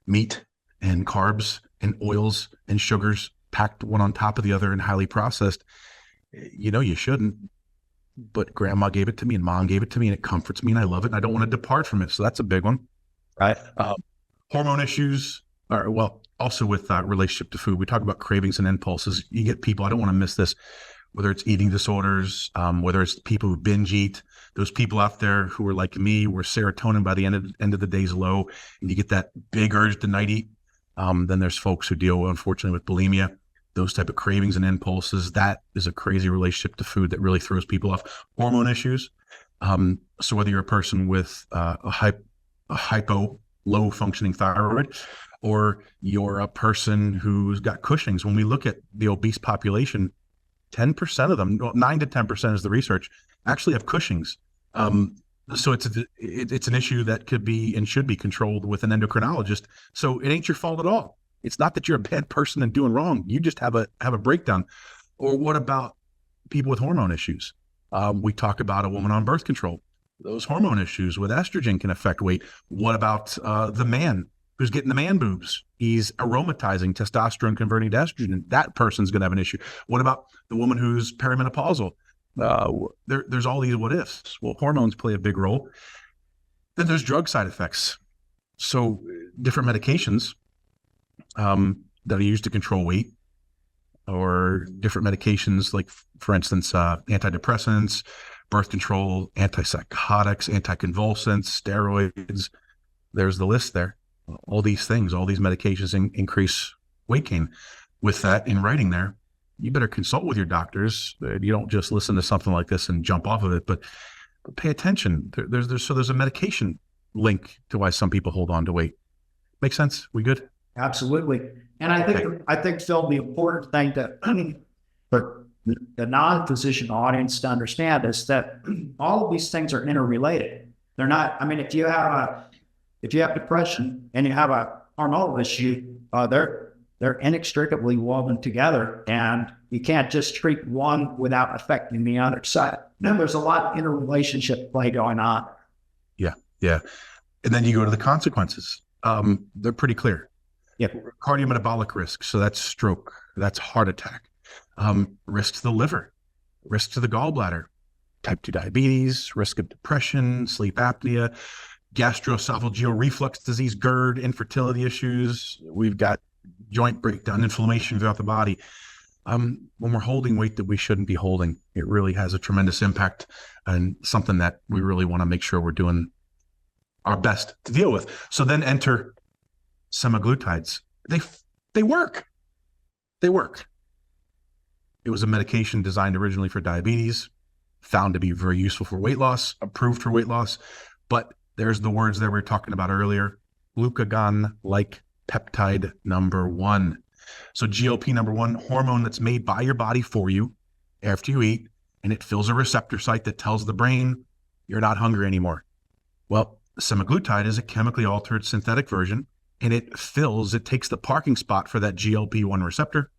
meat and carbs and oils and sugars packed one on top of the other and highly processed. You shouldn't, but grandma gave it to me and mom gave it to me, and it comforts me and I love it and I don't want to depart from it. So that's a big one. Right. Hormone issues are, well, also with relationship to food. We talk about cravings and impulses. You get people, I don't want to miss this, whether it's eating disorders, whether it's people who binge eat, those people out there who are like me, where serotonin by the end of the day is low, and you get that big urge to night eat. Then there's folks who deal, unfortunately, with bulimia, those type of cravings and impulses. That is a crazy relationship to food that really throws people off. Hormone issues. So whether you're a person with a hypo, low functioning thyroid, or you're a person who's got Cushing's, when we look at the obese population, 10% of them, 9 to 10% is the research, actually have Cushing's. So it's an issue that could be and should be controlled with an endocrinologist. So it ain't your fault at all. It's not that you're a bad person and doing wrong. You just have a breakdown. Or what about people with hormone issues? We talk about a woman on birth control. Those hormone issues with estrogen can affect weight. What about the man who's getting the man boobs. He's aromatizing testosterone converting to estrogen. That person's going to have an issue. What about the woman who's perimenopausal? There's all these what ifs. Well, hormones play a big role. Then there's drug side effects. So different medications that are used to control weight, or different medications, like, for instance, antidepressants, birth control, antipsychotics, anticonvulsants, steroids. There's the list there. All these things, all these medications increase weight gain. With that in writing there, you better consult with your doctors. You don't just listen to something like this and jump off of it, but pay attention. There's a medication link to why some people hold on to weight. Make sense? We good? Absolutely. And I think, Phil, the important thing for the non-physician audience to understand is that all of these things are interrelated. They're not, I mean, if you have depression and you have a hormonal issue, they're inextricably woven together, and you can't just treat one without affecting the other side. Now, there's a lot of interrelationship play going on. Yeah. And then you go to the consequences. They're pretty clear. Yeah. Cardiometabolic risk. So that's stroke, that's heart attack, risk to the liver, risk to the gallbladder, type 2 diabetes, risk of depression, sleep apnea, gastroesophageal reflux disease, GERD, infertility issues. We've got joint breakdown, inflammation throughout the body. When we're holding weight that we shouldn't be holding, it really has a tremendous impact, and something that we really want to make sure we're doing our best to deal with. So then enter semaglutides. They work. They work. It was a medication designed originally for diabetes, found to be very useful for weight loss, approved for weight loss. But there's the words that we were talking about earlier, glucagon-like peptide number 1. So GLP number 1, hormone that's made by your body for you after you eat, and it fills a receptor site that tells the brain you're not hungry anymore. Well, semaglutide is a chemically altered synthetic version, and it takes the parking spot for that GLP-1 receptor.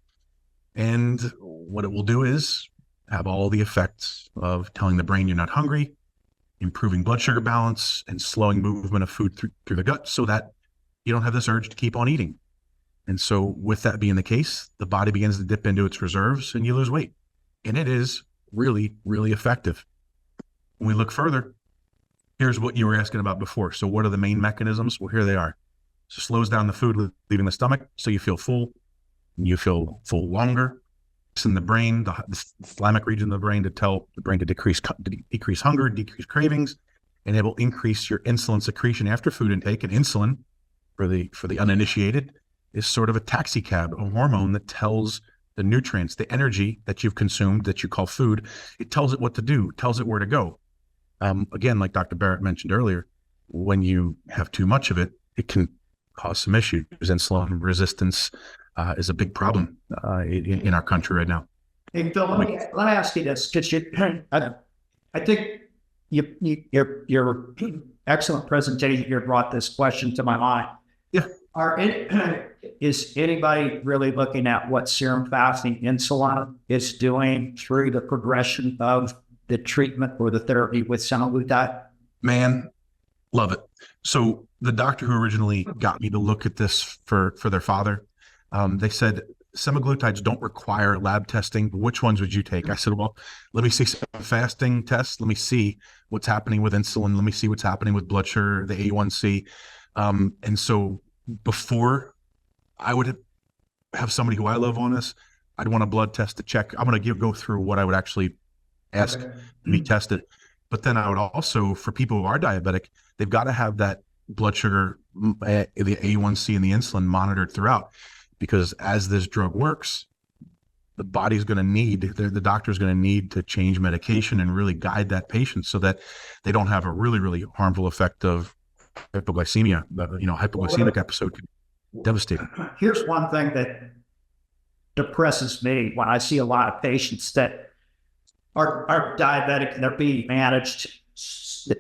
And what it will do is have all the effects of telling the brain you're not hungry, improving blood sugar balance, and slowing movement of food through the gut so that you don't have this urge to keep on eating. And so with that being the case, the body begins to dip into its reserves and you lose weight. And it is really, really effective. When we look further, here's what you were asking about before. So what are the main mechanisms? Well, here they are. So it slows down the food leaving the stomach, so you feel full, and you feel full longer. It's in the brain, the thalamic region of the brain, to tell the brain to decrease hunger, decrease cravings, and it will increase your insulin secretion after food intake. And insulin, for the uninitiated, is sort of a taxi cab, a hormone that tells the nutrients, the energy that you've consumed, that you call food, it tells it what to do, tells it where to go. Again, like Dr. Barrett mentioned earlier, when you have too much of it, it can cause some issues. Insulin resistance is a big problem in our country right now. Hey, Phil, let me ask you this, because I think your excellent presentation here brought this question to my mind. Yeah. Is anybody really looking at what serum fasting insulin is doing through the progression of the treatment or the therapy with semaglutide? Man, love it. So the doctor who originally got me to look at this for their father, they said, semaglutides don't require lab testing, but which ones would you take? I said, well, let me see some fasting tests. Let me see what's happening with insulin. Let me see what's happening with blood sugar, the A1C. And so before I would have somebody who I love on this, I'd want a blood test to check. I'm going to go through what I would actually ask to be tested. But then I would also, for people who are diabetic, they've got to have that blood sugar, the A1C and the insulin monitored throughout, because as this drug works, the body's going to need, the doctor's going to need to change medication and really guide that patient so that they don't have a really, really harmful effect of hypoglycemia. Hypoglycemic episode could be devastating. Here's one thing that depresses me when I see a lot of patients that are diabetic and they're being managed.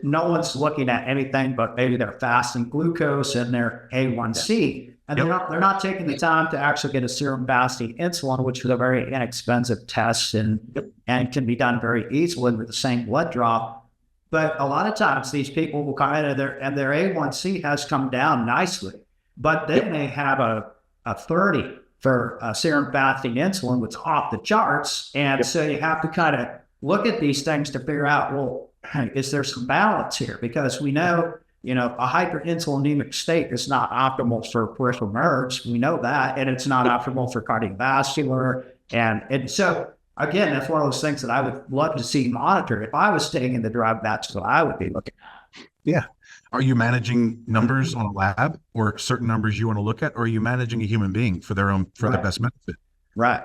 No one's looking at anything but maybe their fasting glucose and their A1C. And they're not taking the time to actually get a serum fasting insulin, which is a very inexpensive test and can be done very easily with the same blood draw. But a lot of times these people will come in and their A1C has come down nicely. but then they have a 30 for serum fasting insulin, which is off the charts. And so you have to kind of look at these things to figure out, well, is there some balance here? Because we know, a hyperinsulinemic state is not optimal for peripheral nerves. We know that, and it's not optimal for cardiovascular. And so, again, that's one of those things that I would love to see monitored. If I was taking the drug, that's what I would be looking at. Yeah. Are you managing numbers on a lab or certain numbers you want to look at, or are you managing a human being for their best benefit? Right.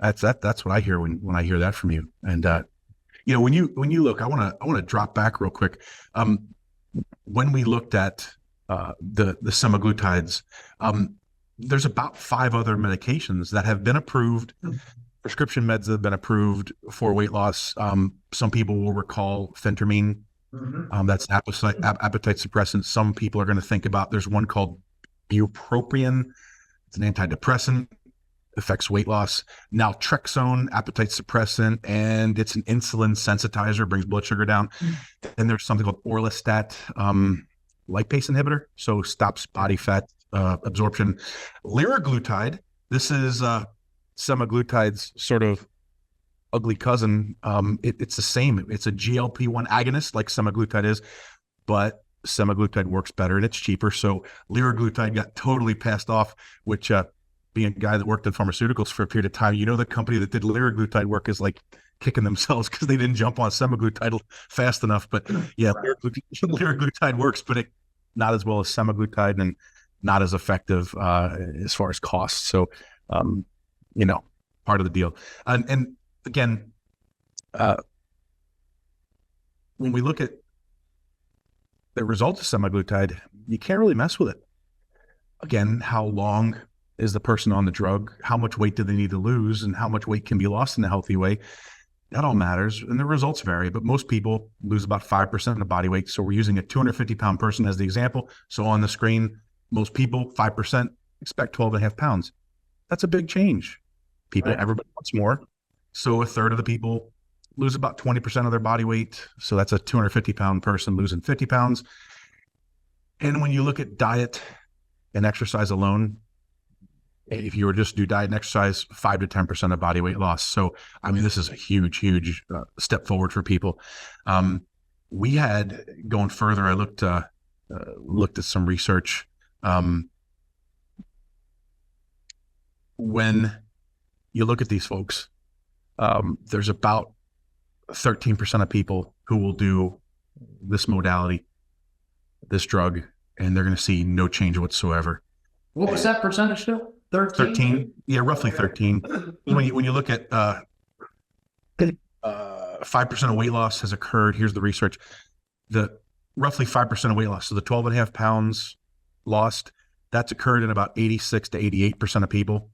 That's what I hear when I hear that from you. And when you look, I want to drop back real quick. When we looked at the semaglutides, there's about 5 other medications that have been approved, prescription meds that have been approved for weight loss. Some people will recall phentermine. That's appetite suppressant. Some people are going to think about, there's one called bupropion. It's an antidepressant, affects weight loss. Naltrexone, appetite suppressant, and it's an insulin sensitizer, brings blood sugar down. And there's something called orlistat, lipase inhibitor, so stops body fat absorption. Liraglutide, this is semaglutide's sort of ugly cousin. It's the same. It's a GLP-1 agonist like semaglutide is, but semaglutide works better and it's cheaper. So liraglutide got totally passed off, which being a guy that worked in pharmaceuticals for a period of time, the company that did liraglutide work is like kicking themselves because they didn't jump on semaglutide fast enough. But yeah, liraglutide works, but not as well as semaglutide and not as effective as far as costs. So, part of the deal. And again, when we look at the results of semaglutide, you can't really mess with it. Again, how long is the person on the drug? How much weight do they need to lose? And how much weight can be lost in a healthy way? That all matters. And the results vary, but most people lose about 5% of body weight. So we're using a 250-pound person as the example. So on the screen, most people, 5%, expect 12.5 pounds. That's a big change. Everybody wants more. So a third of the people lose about 20% of their body weight. So that's a 250-pound person losing 50 pounds. And when you look at diet and exercise alone, if you were just do diet and exercise, 5 to 10% of body weight loss. So, this is a huge step forward for people. We had, going further, I looked at some research. When you look at these folks, there's about 13% of people who will do this modality, this drug, and they're going to see no change whatsoever. What was that percentage still? 13? Yeah, roughly 13. When you look at 5% of weight loss has occurred. Here's the research. The roughly 5% of weight loss. So the 12.5 pounds lost, that's occurred in about 86 to 88% of people.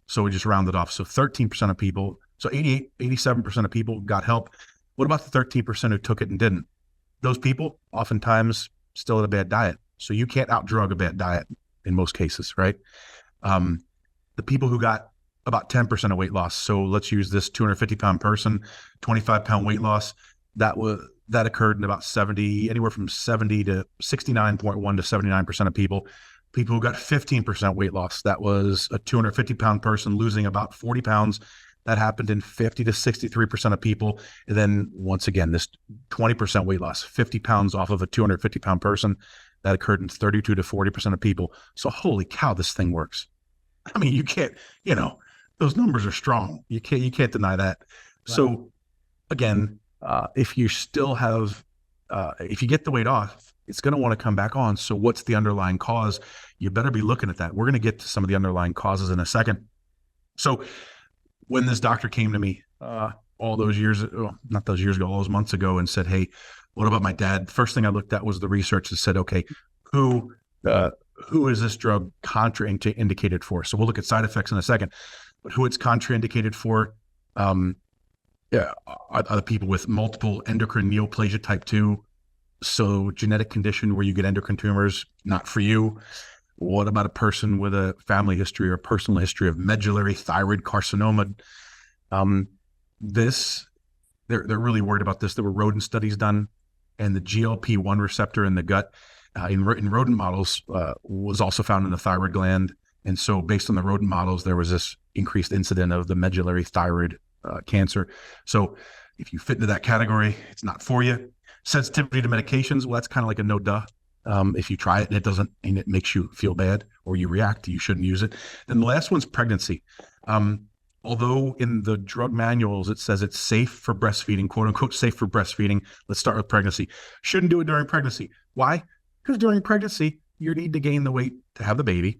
So we just rounded off. So 13% of people, so 87% of people got help. What about the 13% who took it and didn't? Those people oftentimes still had a bad diet. So you can't outdrug a bad diet in most cases, right? The people who got about 10% of weight loss. So let's use this 250-pound person, 25-pound weight loss. That occurred in about anywhere from 70 to 69.1 to 79% of people. People who got 15% weight loss. That was a 250-pound person losing about 40 pounds. That happened in 50 to 63% of people. And then once again, this 20% weight loss, 50 pounds off of a 250-pound person, that occurred in 32 to 40% of people. So holy cow, this thing works. You can't, those numbers are strong. You can't deny that. Right. So again, if you still have, if you get the weight off, it's going to want to come back on. So what's the underlying cause? You better be looking at that. We're going to get to some of the underlying causes in a second. So when this doctor came to me all those months ago and said, hey, what about my dad? First thing I looked at was the research that said, okay, who is this drug contraindicated for? So we'll look at side effects in a second, but who it's contraindicated for are the people with multiple endocrine neoplasia type 2. So genetic condition where you get endocrine tumors, not for you. What about a person with a family history or personal history of medullary thyroid carcinoma? They're really worried about this. There were rodent studies done, and the GLP-1 receptor in the gut in rodent models was also found in the thyroid gland. And so based on the rodent models, there was this increased incident of the medullary thyroid cancer. So if you fit into that category, it's not for you. Sensitivity to medications, well, that's kind of like a no duh. If you try it and it doesn't, and it makes you feel bad or you react, you shouldn't use it. Then the last one's pregnancy. Although in the drug manuals, it says it's safe for breastfeeding, quote unquote, safe for breastfeeding. Let's start with pregnancy. Shouldn't do it during pregnancy. Why? Because during pregnancy, you need to gain the weight to have the baby.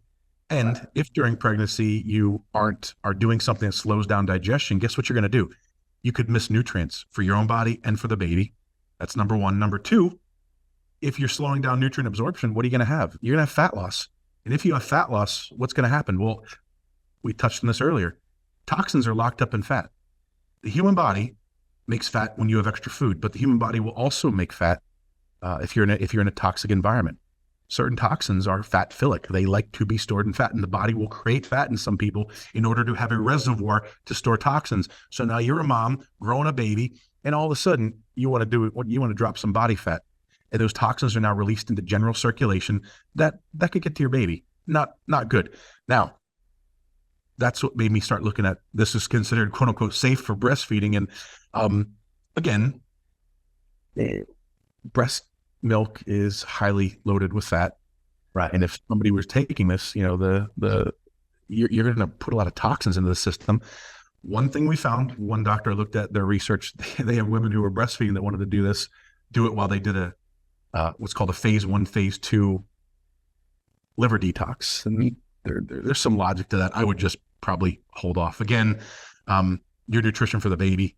And if during pregnancy you are doing something that slows down digestion, guess what you're going to do? You could miss nutrients for your own body and for the baby. That's number one. Number two, if you're slowing down nutrient absorption, what are you going to have? You're going to have fat loss. And if you have fat loss, what's going to happen? Well, we touched on this earlier. Toxins are locked up in fat. The human body makes fat when you have extra food, but the human body will also make fat if you're in a toxic environment. Certain toxins are fat philic. They like to be stored in fat, and the body will create fat in some people in order to have a reservoir to store toxins. So now you're a mom growing a baby, and all of a sudden you want to drop some body fat, and those toxins are now released into general circulation. That could get to your baby. Not good. Now, that's what made me start looking at this is considered quote unquote safe for breastfeeding. And again, breast milk is highly loaded with fat. Right. And if somebody was taking this, you're going to put a lot of toxins into the system. One thing we found, one doctor looked at their research, they have women who were breastfeeding that wanted to do it while they did what's called a phase 1, phase 2 liver detox. And there's some logic to that. I would just probably hold off. Again, your nutrition for the baby.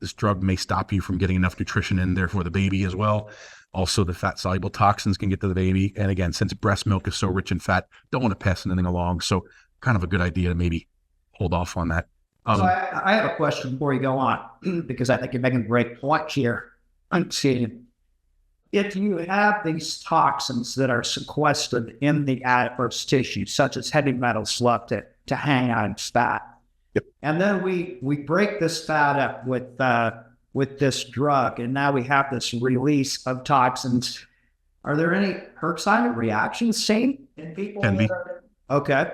This drug may stop you from getting enough nutrition in there for the baby as well. Also, the fat-soluble toxins can get to the baby. And again, since breast milk is so rich in fat, don't want to pass anything along. So kind of a good idea to maybe hold off on that. So I have a question before you go on, because I think you're making a great point here. I'm seeing if you have these toxins that are sequestered in the adipose tissue, such as heavy metals left to hang on fat, yep. And then we break this fat up with this drug, and now we have this release of toxins. Are there any herb-side reactions seen in people? Can be. Okay.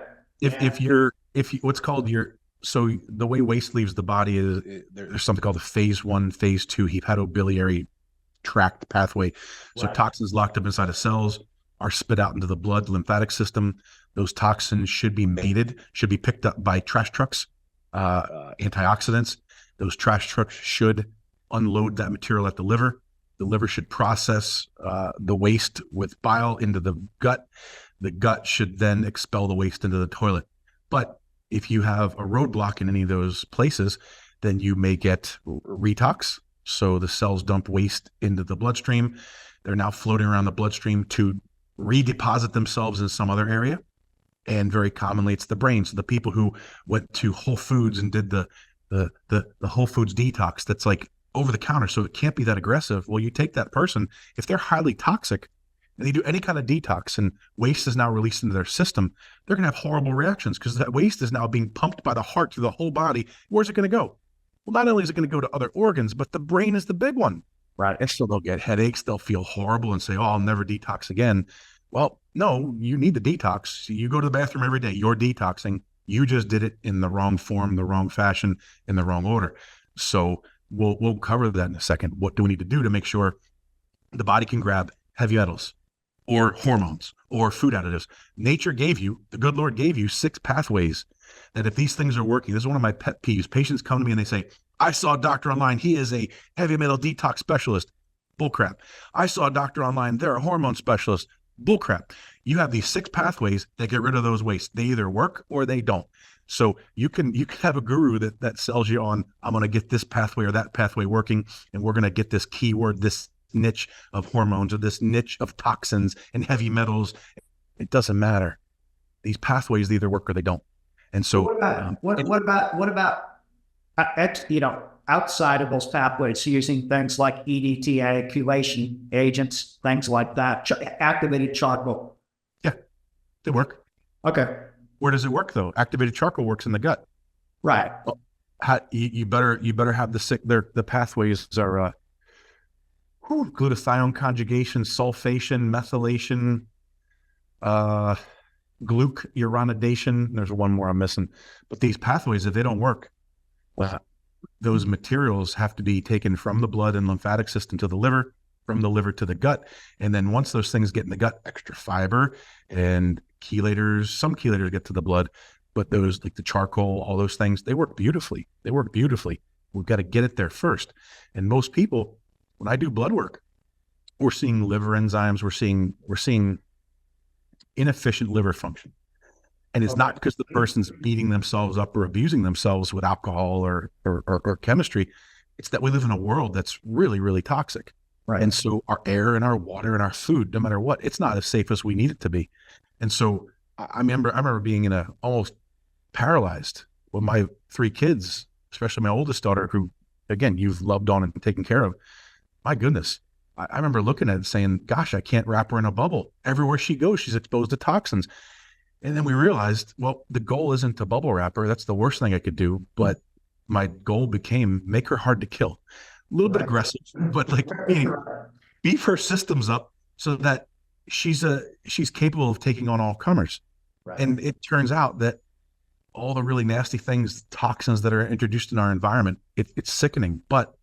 So the way waste leaves the body is there's something called the phase 1, phase 2 hepatobiliary tract pathway. So Right. Toxins locked up inside of cells are spit out into the blood lymphatic system. Those toxins should be picked up by trash trucks, antioxidants. Those trash trucks should unload that material at the liver. The liver should process the waste with bile into the gut. The gut should then expel the waste into the toilet. But if you have a roadblock in any of those places, then you may get retox. So the cells dump waste into the bloodstream. They're now floating around the bloodstream to redeposit themselves in some other area. And very commonly it's the brain. So the people who went to Whole Foods and did the Whole Foods detox, that's like over the counter, so it can't be that aggressive. Well, you take that person, if they're highly toxic and they do any kind of detox and waste is now released into their system, they're going to have horrible reactions because that waste is now being pumped by the heart through the whole body. Where's it going to go? Well, not only is it going to go to other organs, but the brain is the big one. Right. And so they'll get headaches. They'll feel horrible and say, oh, I'll never detox again. Well, no, you need to detox. You go to the bathroom every day. You're detoxing. You just did it in the wrong form, the wrong fashion, in the wrong order. So we'll cover that in a second. What do we need to do to make sure the body can grab heavy metals or hormones or food additives? Nature gave you, the good Lord gave you 6 pathways that if these things are working, this is one of my pet peeves. Patients come to me and they say, I saw a doctor online. He is a heavy metal detox specialist. Bullcrap. I saw a doctor online. They're a hormone specialist. Bullcrap. You have these 6 pathways that get rid of those wastes. They either work or they don't. So you can have a guru that sells you on, I'm going to get this pathway or that pathway working, and we're going to get this keyword, this niche of hormones or this niche of toxins and heavy metals. It doesn't matter. These pathways either work or they don't. And so what about outside of those pathways, using things like EDTA, chelation agents, things like that, activated charcoal? Yeah, they work. Okay. Where does it work though? Activated charcoal works in the gut. Right. Well, you better have the pathways are glutathione conjugation, sulfation, methylation, glucuronidation. There's one more I'm missing. But these pathways, if they don't work, those materials have to be taken from the blood and lymphatic system to the liver, from the liver to the gut. And then once those things get in the gut, extra fiber and chelators, some chelators get to the blood, but those like the charcoal, all those things, they work beautifully. We've got to get it there first. And most people, when I do blood work, we're seeing liver enzymes, we're seeing inefficient liver function. And it's not because the person's beating themselves up or abusing themselves with alcohol or chemistry. It's that we live in a world that's really, really toxic. Right. And so our air and our water and our food, no matter what, it's not as safe as we need it to be. And so I remember being in almost paralyzed with my 3 kids, especially my oldest daughter, who, again, you've loved on and taken care of. My goodness. I remember looking at it saying, gosh, I can't wrap her in a bubble. Everywhere she goes, she's exposed to toxins. And then we realized, well, the goal isn't to bubble wrap her. That's the worst thing I could do. But my goal became make her hard to kill. A little bit aggressive, but like beef her systems up so that she's capable of taking on all comers. Right. And it turns out that all the really nasty things, toxins that are introduced in our environment, it's sickening. But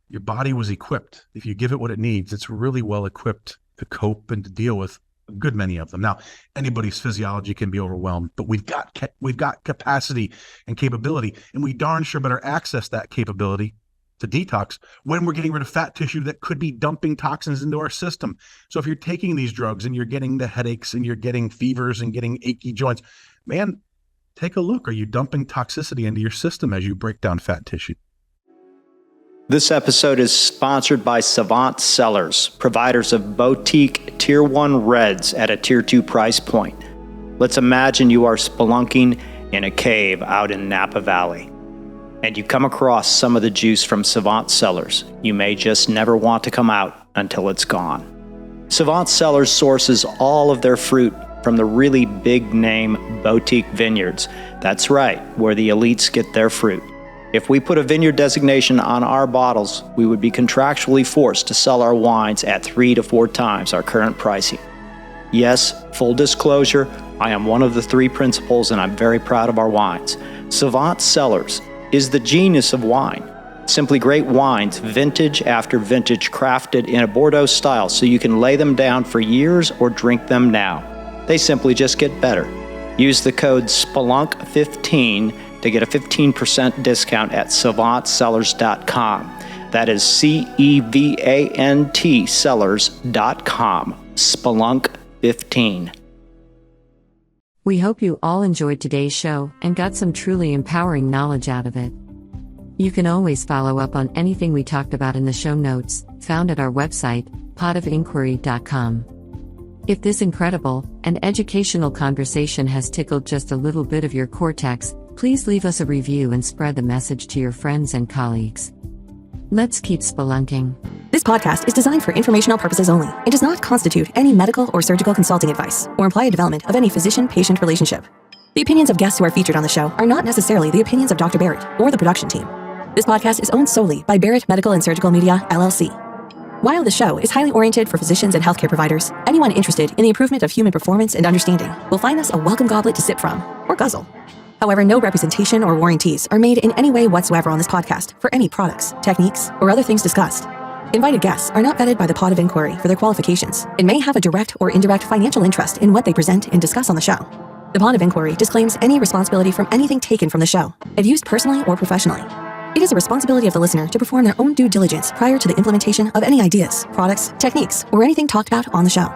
your body was equipped. If you give it what it needs, it's really well equipped to cope and to deal with a good many of them. Now, anybody's physiology can be overwhelmed, but we've got capacity and capability, and we darn sure better access that capability to detox when we're getting rid of fat tissue that could be dumping toxins into our system. So if you're taking these drugs and you're getting the headaches and you're getting fevers and getting achy joints, man, take a look. Are you dumping toxicity into your system as you break down fat tissue? This episode is sponsored by Savant Cellars, providers of boutique Tier 1 Reds at a Tier 2 price point. Let's imagine you are spelunking in a cave out in Napa Valley, and you come across some of the juice from Savant Cellars. You may just never want to come out until it's gone. Savant Cellars sources all of their fruit from the really big-name boutique vineyards. That's right, where the elites get their fruit. If we put a vineyard designation on our bottles, we would be contractually forced to sell our wines at 3 to 4 times our current pricing. Yes, full disclosure, I am one of the 3 principals and I'm very proud of our wines. Savant Cellars is the genius of wine. Simply great wines, vintage after vintage, crafted in a Bordeaux style so you can lay them down for years or drink them now. They simply just get better. Use the code SPELUNK15 to get a 15% discount at SavantCellars.com. That is CEVANT Cellars.com. Spelunk15. We hope you all enjoyed today's show and got some truly empowering knowledge out of it. You can always follow up on anything we talked about in the show notes, found at our website, potofinquiry.com. If this incredible and educational conversation has tickled just a little bit of your cortex, please leave us a review and spread the message to your friends and colleagues. Let's keep spelunking. This podcast is designed for informational purposes only and does not constitute any medical or surgical consulting advice or imply a development of any physician-patient relationship. The opinions of guests who are featured on the show are not necessarily the opinions of Dr. Barrett or the production team. This podcast is owned solely by Barrett Medical and Surgical Media, LLC. While the show is highly oriented for physicians and healthcare providers, anyone interested in the improvement of human performance and understanding will find this a welcome goblet to sip from or guzzle. However, no representation or warranties are made in any way whatsoever on this podcast for any products, techniques, or other things discussed. Invited guests are not vetted by the Pod of Inquiry for their qualifications and may have a direct or indirect financial interest in what they present and discuss on the show. The Pod of Inquiry disclaims any responsibility from anything taken from the show and used personally or professionally. It is a responsibility of the listener to perform their own due diligence prior to the implementation of any ideas, products, techniques, or anything talked about on the show.